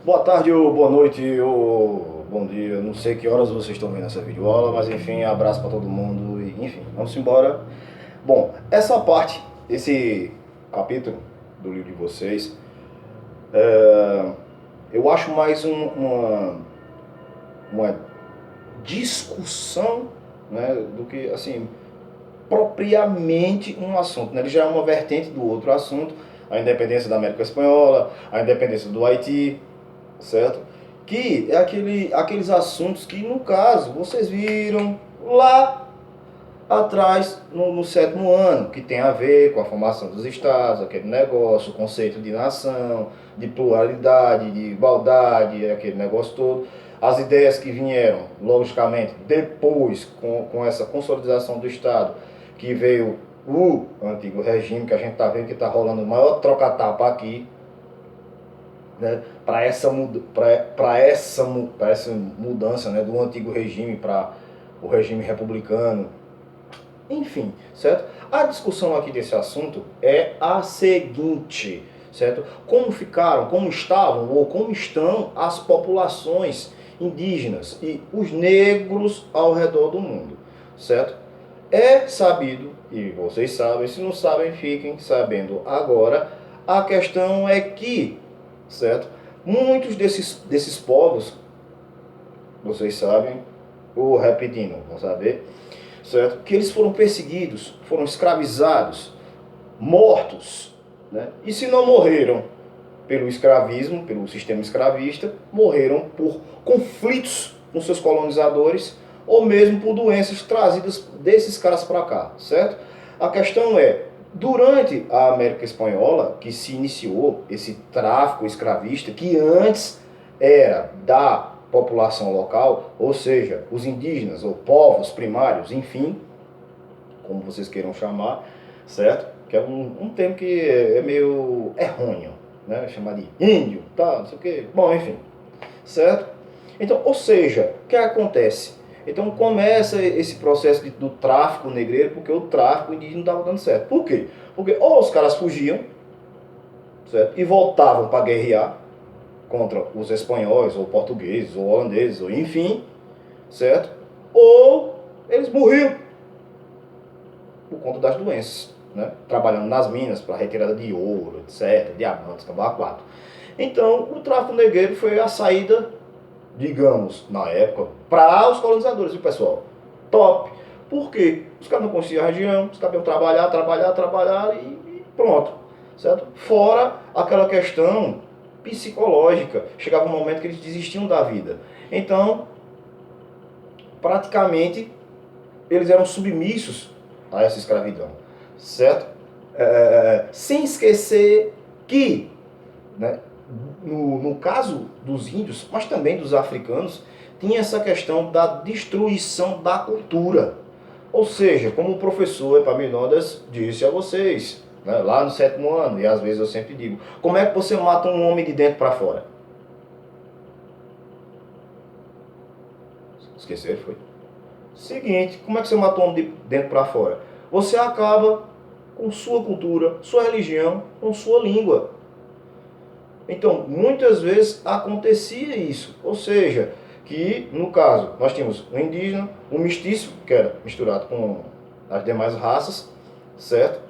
Boa tarde, ou boa noite, ou bom dia. Não sei que horas vocês estão vendo essa videoaula, mas enfim, abraço para todo mundo e enfim, vamos embora. Bom, essa parte, esse capítulo do livro de vocês, eu acho mais uma discussão, né, do que assim propriamente um assunto, né? Ele já é uma vertente do outro assunto, a independência da América Espanhola, a independência do Haiti, certo? Que é aqueles assuntos que, no caso, vocês viram lá atrás, no sétimo ano, que tem a ver com a formação dos estados, aquele negócio, o conceito de nação, de pluralidade, de igualdade, aquele negócio todo. As ideias que vieram, logicamente, depois, com essa consolidação do Estado, que veio o antigo regime, que a gente está vendo que está rolando o maior troca-tapa aqui, né, para essa mudança, né, do antigo regime para o regime republicano. Enfim, certo? A discussão aqui desse assunto é a seguinte, certo? Como ficaram, como estavam ou como estão as populações indígenas e os negros ao redor do mundo, certo? É sabido, e vocês sabem, se não sabem, fiquem sabendo agora, a questão é que, certo? Muitos desses povos, vocês sabem, ou repetindo, vão saber, certo? Que eles foram perseguidos, foram escravizados, mortos, né? E se não morreram pelo escravismo, pelo sistema escravista, morreram por conflitos com seus colonizadores ou mesmo por doenças trazidas desses caras para cá, certo? A questão é, durante a América Espanhola, que se iniciou esse tráfico escravista, que antes era da população local, ou seja, os indígenas ou povos primários, enfim, como vocês queiram chamar, certo? Que é um termo que é meio errôneo, né? Chamar de índio, tá, não sei o quê. Bom, enfim, certo? Então, ou seja, o que acontece? Então começa esse processo do tráfico negreiro, porque o tráfico indígena não estava dando certo. Por quê? Porque ou os caras fugiam, certo? E voltavam para guerrear contra os espanhóis, ou portugueses, ou holandeses, ou enfim, certo? Ou eles morriam por conta das doenças, né? Trabalhando nas minas para retirada de ouro, etc., diamantes, cavalo 4. Então, o tráfico negreiro foi a saída, digamos, na época, para os colonizadores, viu, pessoal? Top. Por quê? Os caras não conheciam a região, os caras iam trabalhar e pronto, certo? Fora aquela questão psicológica, chegava um momento que eles desistiam da vida. Então, praticamente, eles eram submissos a essa escravidão, certo? Sem esquecer que, né, no caso dos índios, mas também dos africanos, tinha essa questão da destruição da cultura. Ou seja, como o professor Epaminondas disse a vocês, né, lá no sétimo ano, e às vezes eu sempre digo, como é que você mata um homem de dentro para fora? Esqueceram, foi? Seguinte, como é que você mata um homem de dentro para fora? Você acaba com sua cultura, sua religião, com sua língua. Então, muitas vezes acontecia isso. Ou seja, que no caso, nós tínhamos um indígena, um mestiço, que era misturado com as demais raças, certo?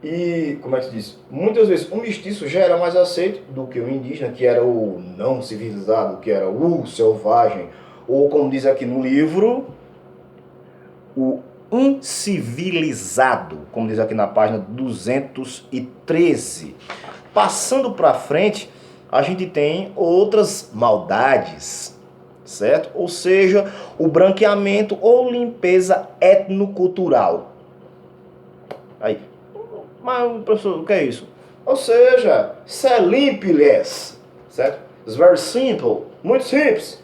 E, como é que se diz? Muitas vezes o mestiço já era mais aceito do que o indígena, que era o não civilizado, que era o selvagem, ou como diz aqui no livro, o incivilizado, como diz aqui na página 213. Passando para frente, a gente tem outras maldades, certo? Ou seja, o branqueamento ou limpeza etnocultural. Aí, mas professor, o que é isso? Ou seja, isso é limpless, certo? It's very simple, muito simples.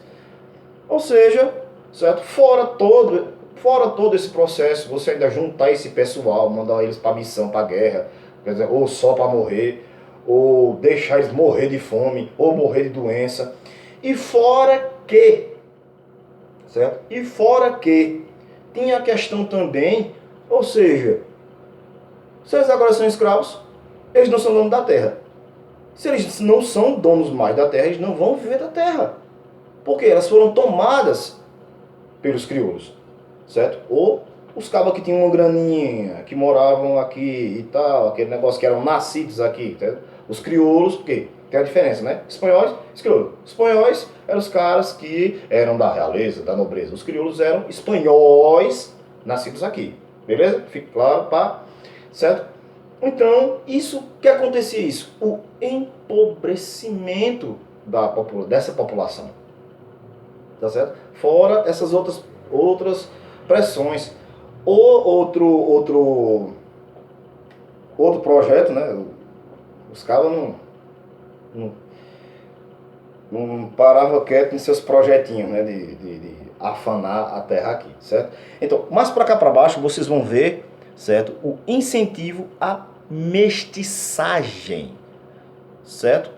Ou seja, certo? Fora todo esse processo, você ainda juntar esse pessoal, mandar eles para missão, para guerra, quer dizer, ou só para morrer, ou deixar eles morrer de fome, ou morrer de doença. E fora que, certo? E fora que tinha a questão também, ou seja, se eles agora são escravos, eles não são donos da terra, Se eles não são donos mais da terra, eles não vão viver da terra. Porque elas foram tomadas pelos crioulos, certo? Ou os cabas que tinham uma graninha, que moravam aqui e tal, aquele negócio que eram nascidos aqui, certo? Os crioulos, porque tem a diferença, né? Espanhóis, os crioulos. Espanhóis eram os caras que eram da realeza, da nobreza. Os crioulos eram espanhóis nascidos aqui. Beleza? Fica claro, pá? Certo? Então, isso que acontecia isso? O empobrecimento dessa população. Tá certo? Fora essas outras pressões. Ou outro projeto, né? Os caras não paravam quieto em seus projetinhos, né? De afanar a terra aqui, certo? Então, mais para cá para baixo, vocês vão ver, certo? O incentivo à mestiçagem, certo?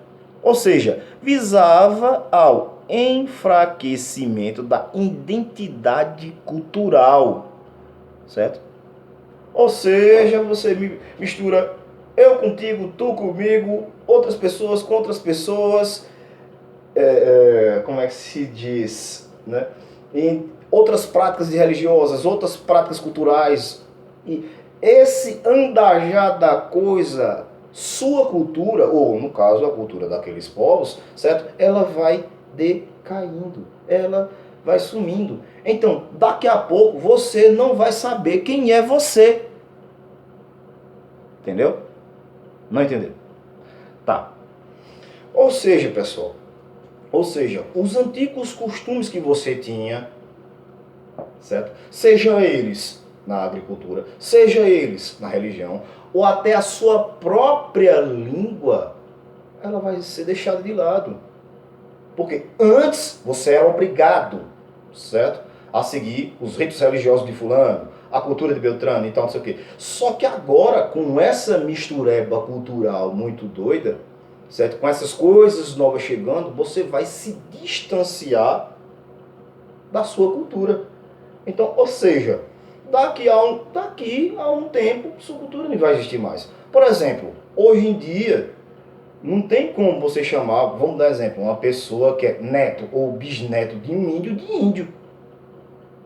Ou seja, visava ao enfraquecimento da identidade cultural, certo? Ou seja, você mistura eu contigo, tu comigo, outras pessoas com outras pessoas, como é que se diz, né? Em outras práticas religiosas, outras práticas culturais. E esse andajar da coisa, sua cultura, ou no caso a cultura daqueles povos, certo? Ela vai decaindo, ela vai sumindo. Então, daqui a pouco você não vai saber quem é você. Entendeu? Não entendeu? Tá. Ou seja, pessoal, os antigos costumes que você tinha, certo? Sejam eles na agricultura, seja eles na religião, ou até a sua própria língua, ela vai ser deixada de lado. Porque antes você era obrigado, certo? A seguir os ritos religiosos de fulano, a cultura de Beltrano e tal, não sei o quê. Só que agora, com essa mistureba cultural muito doida, certo? Com essas coisas novas chegando, você vai se distanciar da sua cultura. Então, ou seja, daqui a um tempo, sua cultura não vai existir mais. Por exemplo, hoje em dia, não tem como você chamar, vamos dar exemplo, uma pessoa que é neto ou bisneto de um índio de índio.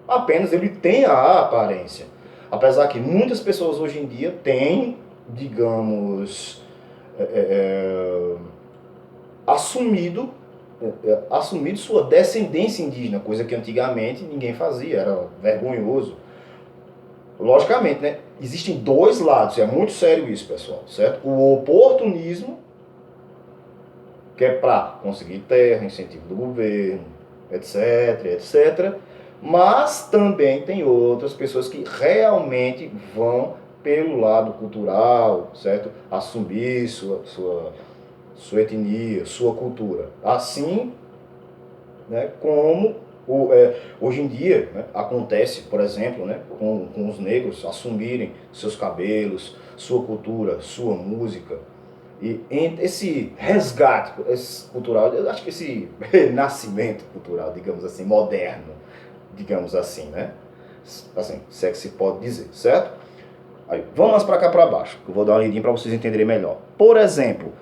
Apenas ele tem a aparência. Apesar que muitas pessoas hoje em dia têm, digamos, assumido sua descendência indígena, coisa que antigamente ninguém fazia, era vergonhoso. Logicamente, né? Existem dois lados, é muito sério isso, pessoal, certo? O oportunismo, que é para conseguir terra, incentivo do governo, etc, etc. Mas também tem outras pessoas que realmente vão pelo lado cultural, certo? Assumir sua etnia, sua cultura. Assim, né, como hoje em dia, né, acontece, por exemplo, né, com os negros assumirem seus cabelos, sua cultura, sua música. E esse resgate cultural, eu acho que esse nascimento cultural, digamos assim, moderno, digamos assim, né? Assim, se é que se pode dizer, certo? Aí, vamos mais para cá para baixo, que eu vou dar uma lidinha para vocês entenderem melhor. Por exemplo,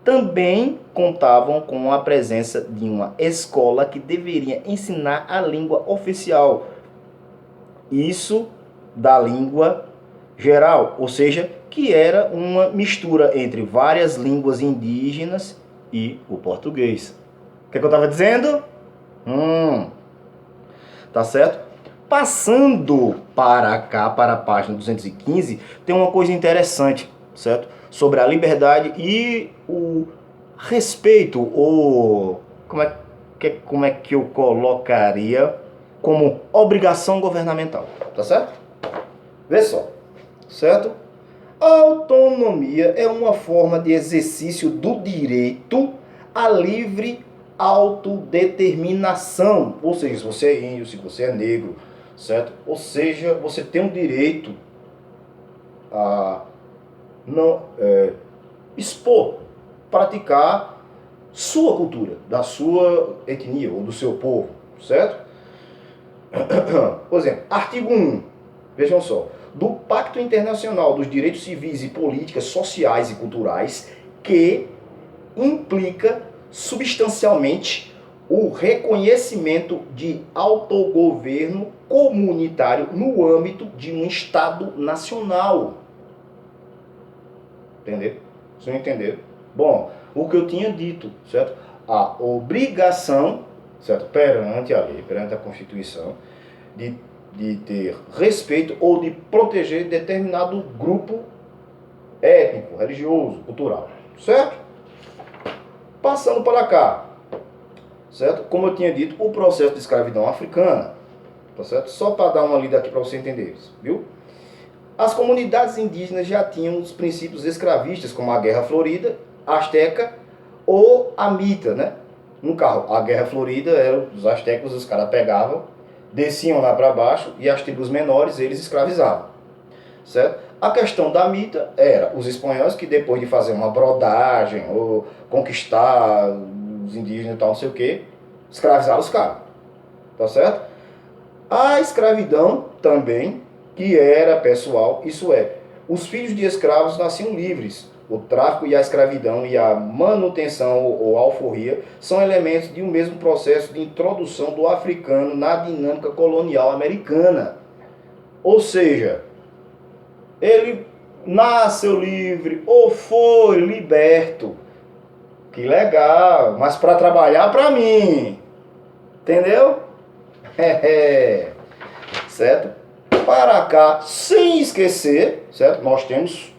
também contavam com a presença de uma escola que deveria ensinar a língua oficial. Isso da língua geral, ou seja, que era uma mistura entre várias línguas indígenas e o português. O que eu estava dizendo? Tá certo? Passando para cá, para a página 215, tem uma coisa interessante, certo? Sobre a liberdade e o respeito, ou como é que eu colocaria como obrigação governamental, tá certo? Vê só, certo? A autonomia é uma forma de exercício do direito à livre autodeterminação. Ou seja, se você é índio, se você é negro, certo? Ou seja, você tem o direito a não expor, praticar sua cultura, da sua etnia ou do seu povo, certo? Por exemplo, artigo 1, vejam só, do Pacto Internacional dos Direitos Civis e Políticas Sociais e Culturais, que implica substancialmente o reconhecimento de autogoverno comunitário no âmbito de um Estado nacional. Entendeu? Vocês entenderam? Bom, o que eu tinha dito, certo? A obrigação, certo? Perante a lei, perante a Constituição, de ter respeito ou de proteger determinado grupo étnico, religioso, cultural, certo? Passando para cá, certo? Como eu tinha dito, o processo de escravidão africana, tá certo? Só para dar uma lida aqui para você entender isso, viu? As comunidades indígenas já tinham os princípios escravistas, como a Guerra Florida, Azteca ou a Mita, né? No carro, a Guerra Florida, era os astecas, os caras pegavam, desciam lá para baixo e as tribos menores eles escravizavam, certo? A questão da Mita era os espanhóis que depois de fazer uma brodagem ou conquistar os indígenas e tal, não sei o que, escravizaram os caras, tá certo? A escravidão também, que era pessoal, isso é, os filhos de escravos nasciam livres. O tráfico e a escravidão e a manutenção ou alforria são elementos de um mesmo processo de introdução do africano na dinâmica colonial americana. Ou seja, ele nasceu livre ou foi liberto. Que legal, mas para trabalhar para mim. Entendeu? Certo? Para cá, sem esquecer, certo? Nós temos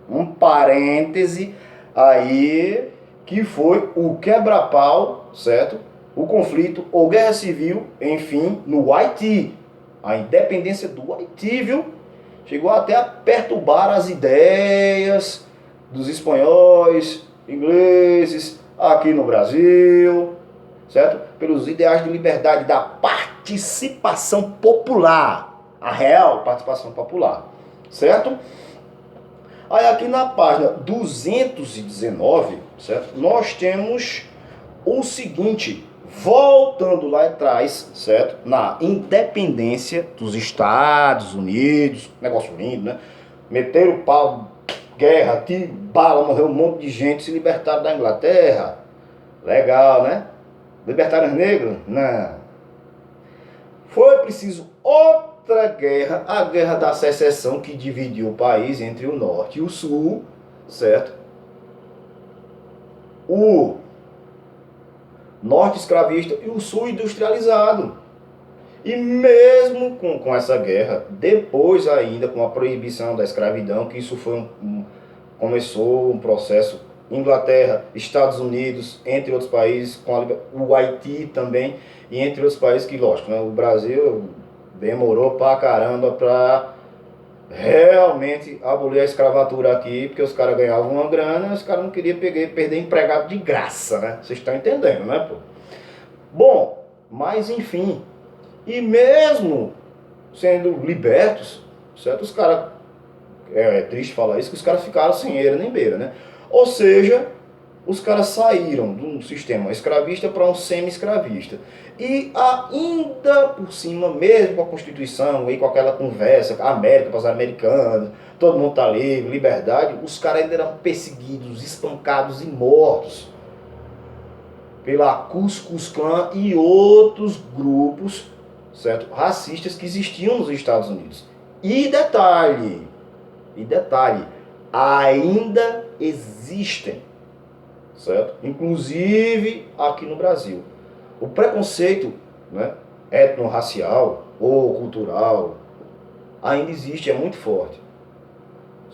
um parêntese aí, que foi o quebra-pau, certo? O conflito ou guerra civil, enfim, no Haiti. A independência do Haiti, viu? Chegou até a perturbar as ideias dos espanhóis, ingleses, aqui no Brasil, certo? Pelos ideais de liberdade, da participação popular, a real participação popular, certo? Aí aqui na página 219, certo? Nós temos o seguinte, voltando lá atrás, certo? Na independência dos Estados Unidos, negócio lindo, né? Meteram o pau, guerra, tiro, bala, morreu um monte de gente, se libertaram da Inglaterra. Legal, né? Libertaram os negros? Não. Foi preciso outra guerra, a Guerra da Secessão, que dividiu o país entre o norte e o sul, certo? O norte escravista e o sul industrializado. E mesmo com essa guerra, depois ainda com a proibição da escravidão, que isso foi começou um processo, Inglaterra, Estados Unidos, entre outros países, com o Haiti também, e entre outros países que, lógico, né, o Brasil demorou pra caramba pra realmente abolir a escravatura aqui, porque os caras ganhavam uma grana, os caras não queriam perder empregado de graça, né? Vocês estão entendendo, né, pô? Bom, mas enfim, e mesmo sendo libertos, certo? Os caras, é triste falar isso, que os caras ficaram sem eira nem beira, né? Ou seja, os caras saíram de um sistema escravista para um semi-escravista. E ainda por cima, mesmo com a Constituição, e com aquela conversa, a América para os americanos, todo mundo tá livre, liberdade, os caras ainda eram perseguidos, espancados e mortos pela Ku Klux Klan e outros grupos, certo, racistas que existiam nos Estados Unidos. E detalhe, ainda existem, certo? Inclusive aqui no Brasil. O preconceito, né, etnorracial ou cultural ainda existe, é muito forte,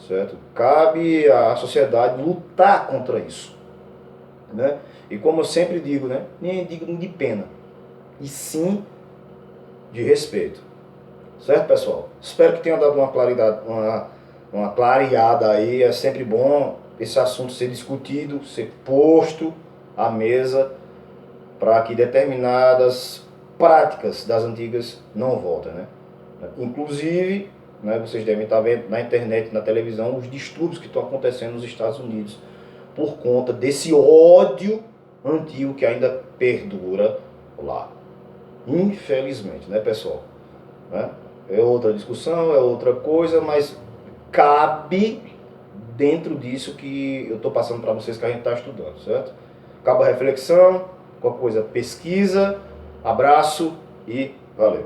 certo? Cabe à sociedade lutar contra isso, né? E como eu sempre digo, né, nem digno de pena, e sim de respeito, certo, pessoal? Espero que tenha dado uma claridade, uma clareada aí. É sempre bom esse assunto ser discutido, ser posto à mesa, para que determinadas práticas das antigas não voltem, né? Inclusive, né, vocês devem estar vendo na internet, na televisão, os distúrbios que estão acontecendo nos Estados Unidos por conta desse ódio antigo que ainda perdura lá. Infelizmente, né, pessoal? Né? É outra discussão, é outra coisa, mas cabe dentro disso que eu estou passando para vocês que a gente está estudando, certo? Acaba a reflexão, qualquer coisa pesquisa, abraço e valeu!